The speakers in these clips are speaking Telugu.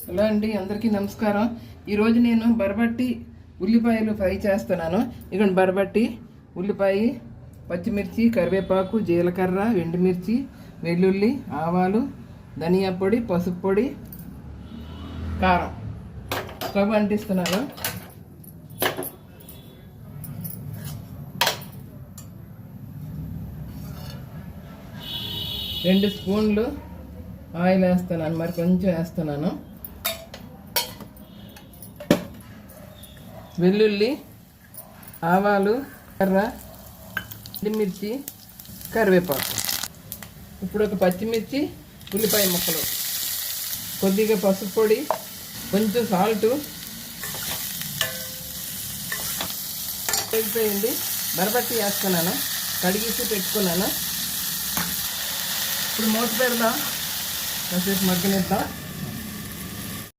హలో అండి, అందరికీ నమస్కారం. ఈరోజు నేను బరబట్టి ఉల్లిపాయలు ఫ్రై చేస్తున్నాను. ఇక్కడ బరబట్టి ఉల్లిపాయ, పచ్చిమిర్చి, కరివేపాకు, జీలకర్ర, ఎండుమిర్చి, వెల్లుల్లి, ఆవాలు, ధనియా పొడి, పసుపు పొడి, కారం. స్టవ్ అంటిస్తున్నాను. రెండు స్పూన్లు ఆయిల్ వేస్తున్నాను, మరి కొంచెం వేస్తున్నాను. వెల్లుల్లి, ఆవాలు, కర్ర, ఎండుమిర్చి, కరివేపాకు. ఇప్పుడు ఒక పచ్చిమిర్చి, ఉల్లిపాయ ముక్కలు, కొద్దిగా పసుపు పొడి, కొంచెం సాల్టు అయిపోయింది. బరబట్టి వేస్తున్నాను, కడిగేసి పెట్టుకున్నాను. ఇప్పుడు మూత పెడదాం, కాసేపు మగ్గనిద్దాం.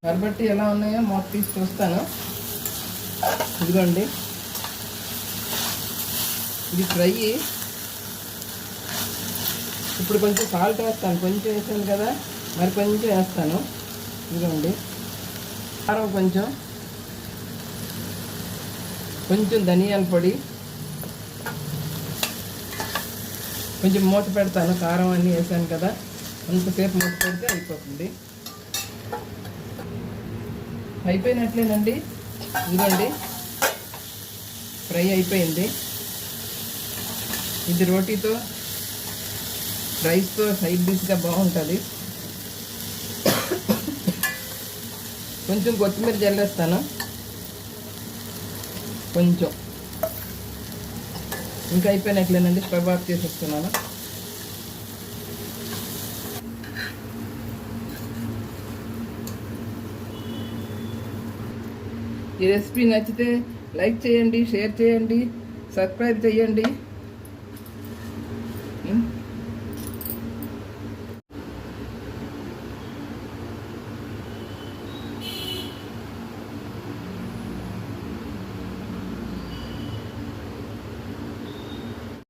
బరబట్టి ఎలా ఉన్నాయో మూత తీసి చూస్తాను. ఇదిగోండి, ఇది ఫ్రై. ఇప్పుడు కొంచెం సాల్ట్ వేస్తాను, కొంచెం వేసాను కదా, మరి కొంచెం వేస్తాను. ఇదిగోండి, కారం కొంచెం ధనియాల పొడి, కొంచెం మూత పెడతాను. కారం అన్నీ వేసాను కదా, అంతసేపు మూత పెడితే అయిపోతుంది. అయిపోయినట్లేనండి. ఇదిగోండి, ఫ్రై అయిపోయింది. ఇది రోటీతో, రైస్తో సైడ్ డిష్గా బాగుంటుంది. కొంచెం కొత్తిమీర జల్లేస్తాను, కొంచెం. ఇంకా అయిపోయినట్లేనండి. స్టవ్ ఆఫ్ చేసేస్తున్నాను. ఈ రెసిపీ నచ్చితే లైక్ చేయండి, షేర్ చేయండి, సబ్స్క్రైబ్ చేయండి.